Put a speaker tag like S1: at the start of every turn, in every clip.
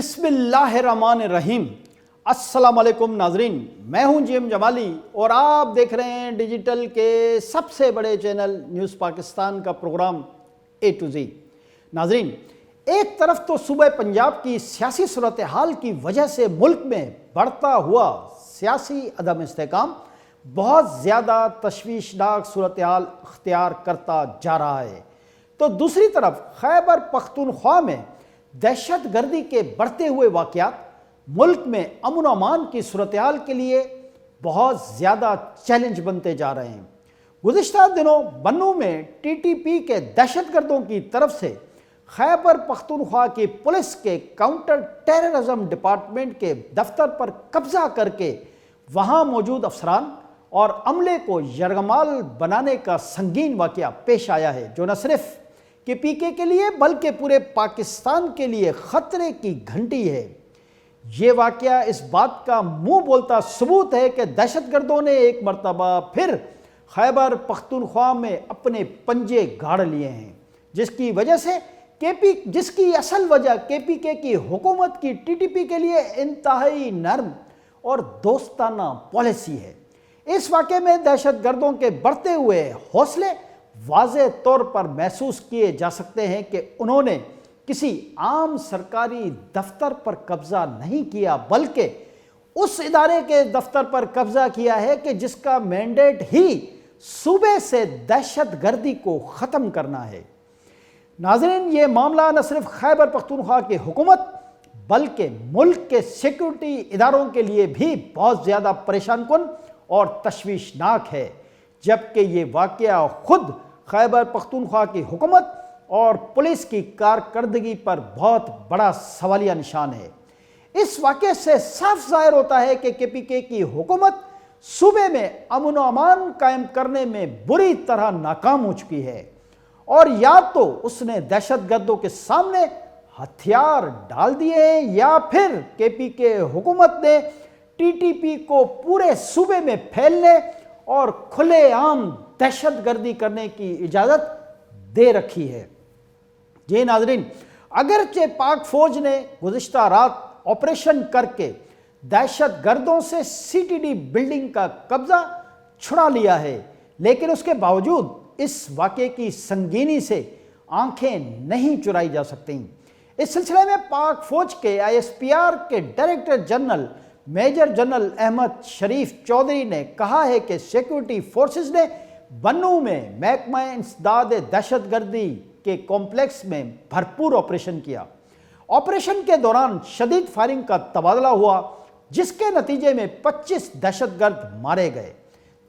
S1: بسم اللہ الرحمن الرحیم۔ السلام علیکم ناظرین، میں ہوں جی ایم جمالی اور آپ دیکھ رہے ہیں ڈیجیٹل کے سب سے بڑے چینل نیوز پاکستان کا پروگرام اے ٹو زی۔ ناظرین، ایک طرف تو صوبہ پنجاب کی سیاسی صورتحال کی وجہ سے ملک میں بڑھتا ہوا سیاسی عدم استحکام بہت زیادہ تشویشناک صورتحال اختیار کرتا جا رہا ہے، تو دوسری طرف خیبر پختونخوا میں دہشت گردی کے بڑھتے ہوئے واقعات ملک میں امن و امان کی صورتحال کے لیے بہت زیادہ چیلنج بنتے جا رہے ہیں۔ گزشتہ دنوں بنوں میں ٹی ٹی پی کے دہشت گردوں کی طرف سے خیبر پختونخوا کی پولیس کے کاؤنٹر ٹیررزم ڈپارٹمنٹ کے دفتر پر قبضہ کر کے وہاں موجود افسران اور عملے کو یرغمال بنانے کا سنگین واقعہ پیش آیا ہے، جو نہ صرف کہ پی کے لیے بلکہ پورے پاکستان کے لیے خطرے کی گھنٹی ہے۔ یہ واقعہ اس بات کا منہ بولتا ثبوت ہے کہ دہشت گردوں نے ایک مرتبہ پھر خیبر پختونخوا میں اپنے پنجے گاڑ لیے ہیں، جس کی اصل وجہ کے پی کے کی حکومت کی ٹی ٹی پی کے لیے انتہائی نرم اور دوستانہ پالیسی ہے۔ اس واقعے میں دہشت گردوں کے بڑھتے ہوئے حوصلے واضح طور پر محسوس کیے جا سکتے ہیں کہ انہوں نے کسی عام سرکاری دفتر پر قبضہ نہیں کیا، بلکہ اس ادارے کے دفتر پر قبضہ کیا ہے کہ جس کا مینڈیٹ ہی صوبے سے دہشت گردی کو ختم کرنا ہے۔ ناظرین، یہ معاملہ نہ صرف خیبر پختونخوا کی حکومت بلکہ ملک کے سیکورٹی اداروں کے لیے بھی بہت زیادہ پریشان کن اور تشویشناک ہے، جبکہ یہ واقعہ خود خیبر پختونخوا کی حکومت اور پولیس کی کارکردگی پر بہت بڑا سوالیہ نشان ہے۔ اس واقعے سے صاف ظاہر ہوتا ہے کہ کے پی کے کی حکومت صوبے میں امن و امان قائم کرنے میں بری طرح ناکام ہو چکی ہے، اور یا تو اس نے دہشت گردوں کے سامنے ہتھیار ڈال دیے ہیں یا پھر کے پی کے حکومت نے ٹی ٹی پی کو پورے صوبے میں پھیلنے اور کھلے عام دہشت گردی کرنے کی اجازت دے رکھی ہے۔ جی ناظرین، اگرچہ پاک فوج نے گزشتہ رات آپریشن کر کے دہشت گردوں سے سی ٹی ڈی بلڈنگ کا قبضہ چھڑا لیا ہے، لیکن اس کے باوجود اس واقعے کی سنگینی سے آنکھیں نہیں چرائی جا سکتیں۔ اس سلسلے میں پاک فوج کے آئی ایس پی آر کے director general major general Ahmed Sharif Chaudhry نے کہا ہے کہ سیکورٹی فورسز نے بنوں میں محکمہ انسداد دہشت گردی کے کمپلیکس میں بھرپور آپریشن کیا۔ آپریشن کے دوران شدید فائرنگ کا تبادلہ ہوا، جس کے نتیجے میں 25 دہشت گرد مارے گئے،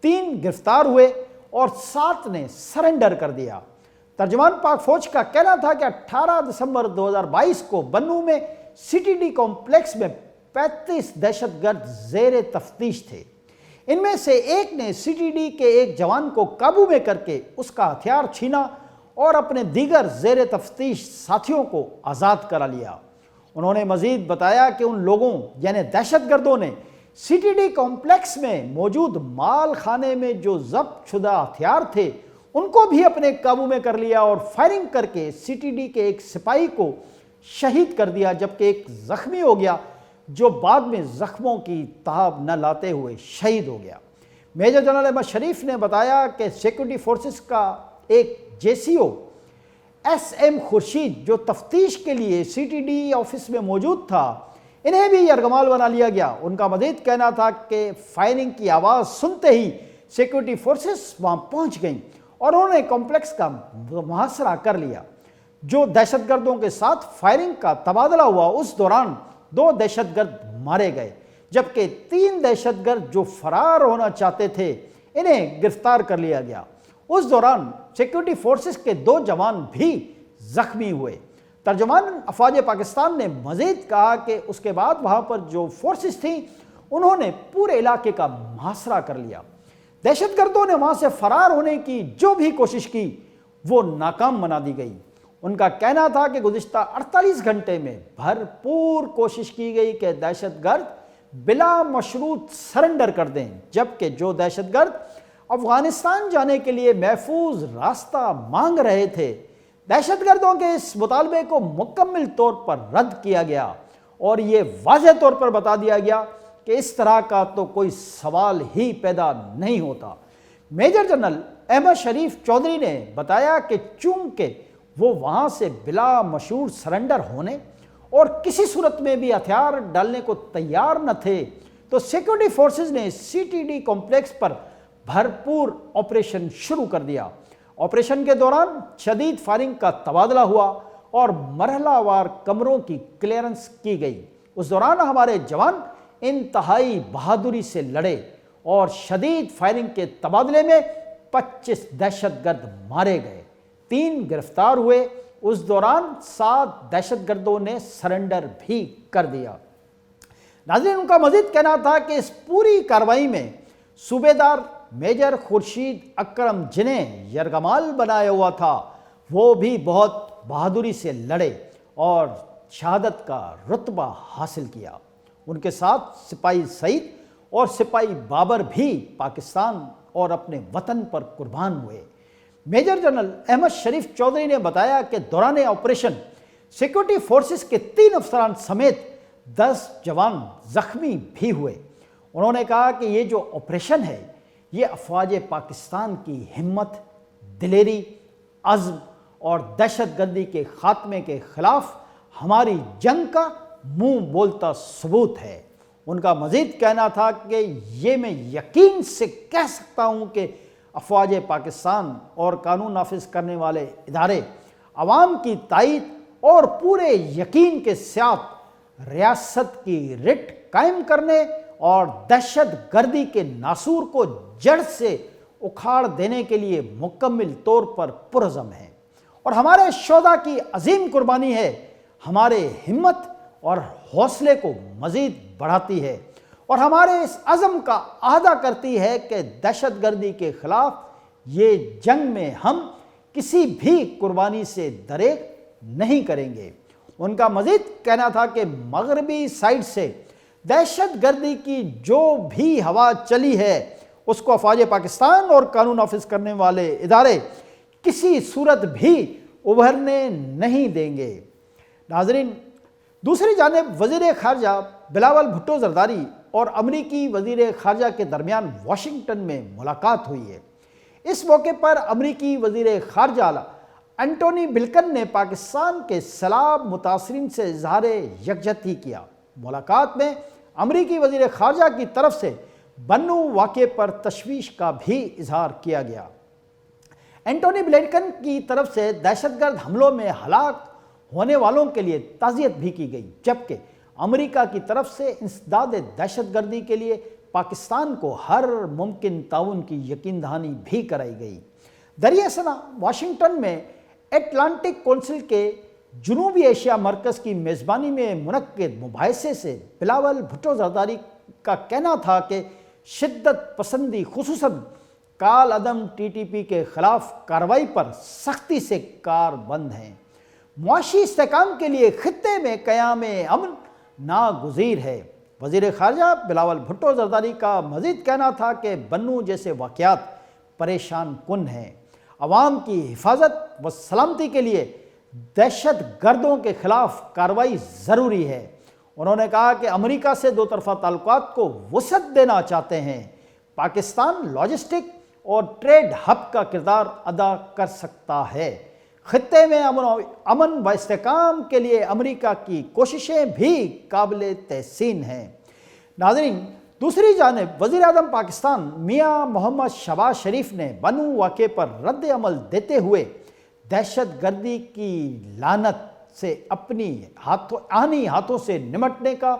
S1: 3 گرفتار ہوئے اور 7 نے سرنڈر کر دیا۔ ترجمان پاک فوج کا کہنا تھا کہ 18 دسمبر 2022 کو بنوں میں سی ٹی ڈی کمپلیکس میں 35 دہشت گرد زیر تفتیش تھے۔ ان میں سے ایک نے سی ٹی ڈی کے ایک جوان کو قابو میں کر کے اس کا ہتھیار چھینا اور اپنے دیگر زیر تفتیش ساتھیوں کو آزاد کرا لیا۔ انہوں نے مزید بتایا کہ ان لوگوں یعنی دہشت گردوں نے سی ٹی ڈی کمپلیکس میں موجود مال خانے میں جو ضبط شدہ ہتھیار تھے ان کو بھی اپنے قابو میں کر لیا اور فائرنگ کر کے سی ٹی ڈی کے ایک سپاہی کو شہید کر دیا، جبکہ ایک زخمی ہو گیا جو بعد میں زخموں کی تاب نہ لاتے ہوئے شہید ہو گیا۔ میجر جنرل احمد شریف نے بتایا کہ سیکورٹی فورسز کا ایک جے سی او ایس ایم خورشید جو تفتیش کے لیے سی ٹی ڈی آفس میں موجود تھا، انہیں بھی یرغمال بنا لیا گیا۔ ان کا مزید کہنا تھا کہ فائرنگ کی آواز سنتے ہی سیکورٹی فورسز وہاں پہنچ گئیں اور انہوں نے کمپلیکس کا محاصرہ کر لیا۔ جو دہشت گردوں کے ساتھ فائرنگ کا تبادلہ ہوا، اس دوران 2 دہشت گرد مارے گئے، جبکہ 3 دہشت گرد جو فرار ہونا چاہتے تھے انہیں گرفتار کر لیا گیا۔ اس دوران سیکورٹی فورسز کے 2 جوان بھی زخمی ہوئے۔ ترجمان افواج پاکستان نے مزید کہا کہ اس کے بعد وہاں پر جو فورسز تھیں انہوں نے پورے علاقے کا محاصرہ کر لیا۔ دہشت گردوں نے وہاں سے فرار ہونے کی جو بھی کوشش کی وہ ناکام بنا دی گئی۔ ان کا کہنا تھا کہ گزشتہ 48 گھنٹے میں بھرپور کوشش کی گئی کہ دہشت گرد بلا مشروط سرنڈر کر دیں، جبکہ جو دہشت گرد افغانستان جانے کے لیے محفوظ راستہ مانگ رہے تھے، دہشت گردوں کے اس مطالبے کو مکمل طور پر رد کیا گیا اور یہ واضح طور پر بتا دیا گیا کہ اس طرح کا تو کوئی سوال ہی پیدا نہیں ہوتا۔ میجر جنرل احمد شریف چودھری نے بتایا کہ چونکہ وہ وہاں سے بلا مشور سرنڈر ہونے اور کسی صورت میں بھی ہتھیار ڈالنے کو تیار نہ تھے، تو سیکورٹی فورسز نے سی ٹی ڈی کمپلیکس پر بھرپور آپریشن شروع کر دیا۔ آپریشن کے دوران شدید فائرنگ کا تبادلہ ہوا اور مرحلہ وار کمروں کی کلیئرنس کی گئی۔ اس دوران ہمارے جوان انتہائی بہادری سے لڑے اور شدید فائرنگ کے تبادلے میں 25 دہشت گرد مارے گئے، 3 گرفتار ہوئے۔ اس دوران 7 دہشت گردوں نے سرنڈر بھی کر دیا۔ ناظرین، ان کا مزید کہنا تھا کہ اس پوری کارروائی میں صوبیدار میجر خورشید اکرم جنہیں یرغمال بنایا ہوا تھا، وہ بھی بہت بہادری سے لڑے اور شہادت کا رتبہ حاصل کیا۔ ان کے ساتھ سپاہی سعید اور سپاہی بابر بھی پاکستان اور اپنے وطن پر قربان ہوئے۔ میجر جنرل احمد شریف چودھری نے بتایا کہ دوران آپریشن سیکورٹی فورسز کے 3 افسران سمیت 10 جوان زخمی بھی ہوئے۔ انہوں نے کہا کہ یہ جو آپریشن ہے یہ افواج پاکستان کی ہمت، دلیری، عزم اور دہشت گردی کے خاتمے کے خلاف ہماری جنگ کا منہ بولتا ثبوت ہے۔ ان کا مزید کہنا تھا کہ یہ میں یقین سے کہہ سکتا ہوں کہ افواج پاکستان اور قانون نافذ کرنے والے ادارے عوام کی تائید اور پورے یقین کے ساتھ ریاست کی رٹ قائم کرنے اور دہشت گردی کے ناسور کو جڑ سے اکھاڑ دینے کے لیے مکمل طور پر پرعزم ہیں، اور ہمارے شہداء کی عظیم قربانی ہے ہمارے ہمت اور حوصلے کو مزید بڑھاتی ہے اور ہمارے اس عزم کا اعادہ کرتی ہے کہ دہشت گردی کے خلاف یہ جنگ میں ہم کسی بھی قربانی سے دریغ نہیں کریں گے۔ ان کا مزید کہنا تھا کہ مغربی سائڈ سے دہشت گردی کی جو بھی ہوا چلی ہے اس کو افواج پاکستان اور قانون نافذ کرنے والے ادارے کسی صورت بھی ابھرنے نہیں دیں گے۔ ناظرین، دوسری جانب وزیر خارجہ بلاول بھٹو زرداری اور امریکی وزیر خارجہ کے درمیان واشنگٹن میں ملاقات ہوئی ہے۔ اس موقع پر امریکی وزیر خارجہ اینٹونی بلکن نے پاکستان کے سیلاب متاثرین سے اظہار یکجہتی کیا۔ ملاقات میں امریکی وزیر خارجہ کی طرف سے بنو واقعے پر تشویش کا بھی اظہار کیا گیا۔ اینٹونی بلکن کی طرف سے دہشت گرد حملوں میں ہلاک ہونے والوں کے لیے تعزیت بھی کی گئی، جبکہ امریکہ کی طرف سے انسداد دہشت گردی کے لیے پاکستان کو ہر ممکن تعاون کی یقین دہانی بھی کرائی گئی۔ دریا ثنا واشنگٹن میں اٹلانٹک کونسل کے جنوبی ایشیا مرکز کی میزبانی میں منعقد مباحثے سے بلاول بھٹو زرداری کا کہنا تھا کہ شدت پسندی خصوصاً کال عدم ٹی ٹی پی کے خلاف کارروائی پر سختی سے کاربند ہیں۔ معاشی استحکام کے لیے خطے میں قیام امن ناگزیر ہے۔ وزیر خارجہ بلاول بھٹو زرداری کا مزید کہنا تھا کہ بنو جیسے واقعات پریشان کن ہیں۔ عوام کی حفاظت و سلامتی کے لیے دہشت گردوں کے خلاف کارروائی ضروری ہے۔ انہوں نے کہا کہ امریکہ سے دو طرفہ تعلقات کو وسعت دینا چاہتے ہیں۔ پاکستان لاجسٹک اور ٹریڈ ہب کا کردار ادا کر سکتا ہے۔ خطے میں امن و استحکام کے لیے امریکہ کی کوششیں بھی قابل تحسین ہیں۔ ناظرین، دوسری جانب وزیر اعظم پاکستان میاں محمد شہباز شریف نے بنو واقعے پر رد عمل دیتے ہوئے دہشت گردی کی لعنت سے اپنی آہنی ہاتھوں سے نمٹنے کا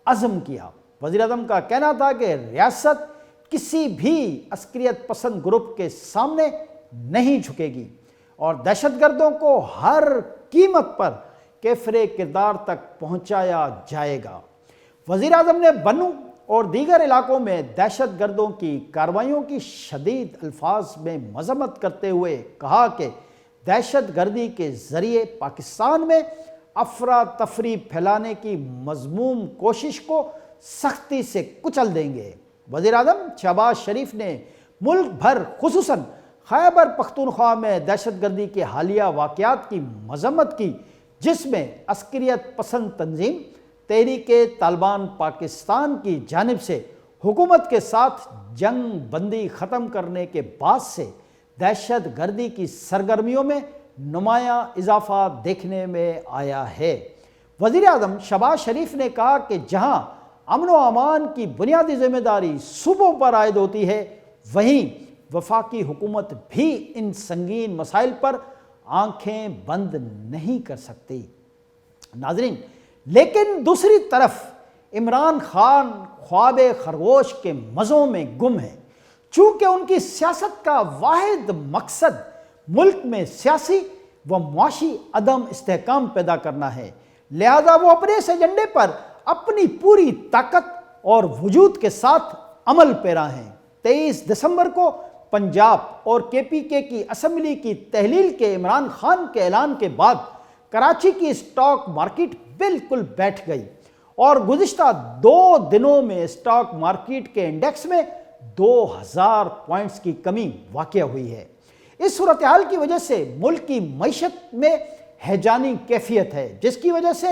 S1: عزم کیا۔ وزیر اعظم کا کہنا تھا کہ ریاست کسی بھی عسکریت پسند گروپ کے سامنے نہیں جھکے گی اور دہشت گردوں کو ہر قیمت پر کیفر کردار تک پہنچایا جائے گا۔ وزیر اعظم نے بنو اور دیگر علاقوں میں دہشت گردوں کی کارروائیوں کی شدید الفاظ میں مذمت کرتے ہوئے کہا کہ دہشت گردی کے ذریعے پاکستان میں افراتفری پھیلانے کی مذموم کوشش کو سختی سے کچل دیں گے۔ وزیر اعظم شہباز شریف نے ملک بھر خصوصاً خیبر پختونخوا میں دہشت گردی کے حالیہ واقعات کی مذمت کی، جس میں عسکریت پسند تنظیم تحریک طالبان پاکستان کی جانب سے حکومت کے ساتھ جنگ بندی ختم کرنے کے بعد سے دہشت گردی کی سرگرمیوں میں نمایاں اضافہ دیکھنے میں آیا ہے۔ وزیر اعظم شہباز شریف نے کہا کہ جہاں امن و امان کی بنیادی ذمہ داری صوبوں پر عائد ہوتی ہے، وہیں وفاقی حکومت بھی ان سنگین مسائل پر آنکھیں بند نہیں کر سکتی۔ ناظرین، لیکن دوسری طرف عمران خان خواب خرگوش کے مزوں میں گم ہے۔ چونکہ ان کی سیاست کا واحد مقصد ملک میں سیاسی و معاشی عدم استحکام پیدا کرنا ہے، لہذا وہ اپنے اس ایجنڈے پر اپنی پوری طاقت اور وجود کے ساتھ عمل پیرا ہیں۔ 23 دسمبر کو پنجاب اور KPK کی اسمبلی کی تحلیل کے عمران خان کے اعلان کے بعد کراچی کی اسٹاک مارکیٹ بالکل بیٹھ گئی اور گزشتہ 2 دنوں میں اسٹاک مارکیٹ کے انڈیکس میں 2000 پوائنٹس کی کمی واقع ہوئی ہے۔ اس صورتحال کی وجہ سے ملک کی معیشت میں ہیجانی کیفیت ہے، جس کی وجہ سے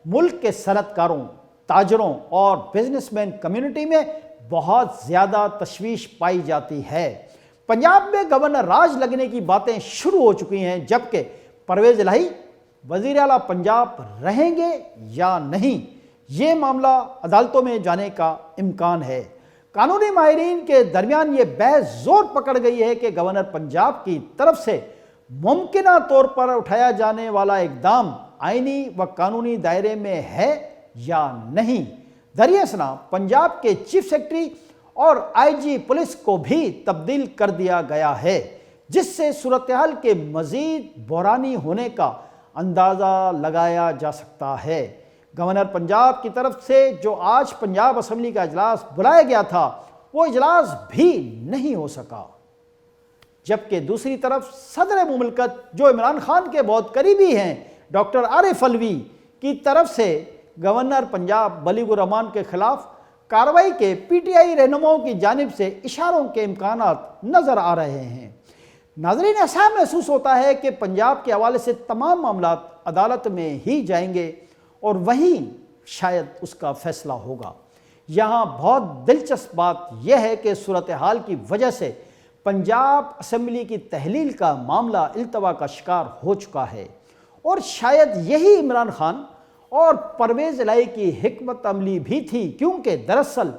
S1: ملک کے صنعت کاروں، تاجروں اور بزنس مین کمیونٹی میں بہت زیادہ تشویش پائی جاتی ہے۔ پنجاب میں گورنر راج لگنے کی باتیں شروع ہو چکی ہیں، جبکہ پرویز الہی وزیر اعلیٰ پنجاب رہیں گے یا نہیں، یہ معاملہ عدالتوں میں جانے کا امکان ہے۔ قانونی ماہرین کے درمیان یہ بحث زور پکڑ گئی ہے کہ گورنر پنجاب کی طرف سے ممکنہ طور پر اٹھایا جانے والا اقدام آئینی و قانونی دائرے میں ہے یا نہیں۔ دریں اثنا پنجاب کے چیف سیکرٹری اور IG پولیس کو بھی تبدیل کر دیا گیا ہے، جس سے صورتحال کے مزید بحرانی ہونے کا اندازہ لگایا جا سکتا ہے۔ گورنر پنجاب کی طرف سے جو آج پنجاب اسمبلی کا اجلاس بلایا گیا تھا، وہ اجلاس بھی نہیں ہو سکا، جبکہ دوسری طرف صدر مملکت جو عمران خان کے بہت قریبی ہیں، ڈاکٹر عارف علوی کی طرف سے گورنر پنجاب بلیغ الرحمان کے خلاف کارروائی کے PTI رہنماؤں کی جانب سے اشاروں کے امکانات نظر آ رہے ہیں۔ ناظرین، ایسا محسوس ہوتا ہے کہ پنجاب کے حوالے سے تمام معاملات عدالت میں ہی جائیں گے اور وہیں شاید اس کا فیصلہ ہوگا۔ یہاں بہت دلچسپ بات یہ ہے کہ صورتحال کی وجہ سے پنجاب اسمبلی کی تحلیل کا معاملہ التوا کا شکار ہو چکا ہے، اور شاید یہی عمران خان اور پرویز الہی کی حکمت عملی بھی تھی، کیونکہ دراصل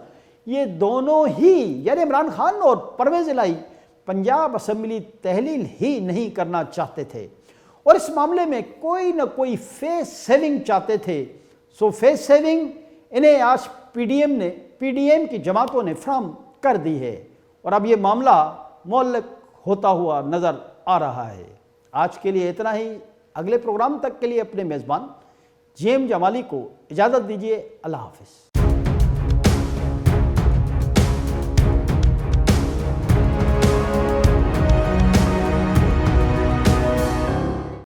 S1: یہ دونوں ہی یعنی عمران خان اور پرویز الہی پنجاب اسمبلی تحلیل ہی نہیں کرنا چاہتے تھے، اور اس معاملے میں کوئی نہ کوئی فیس سیونگ چاہتے تھے۔ فیس سیونگ انہیں آج پی ڈی ایم کی جماعتوں نے فراہم کر دی ہے، اور اب یہ معاملہ معلق ہوتا ہوا نظر آ رہا ہے۔ آج کے لیے اتنا ہی۔ اگلے پروگرام تک کے لیے اپنے میزبان GM جمالی کو اجازت دیجیے۔ اللہ حافظ۔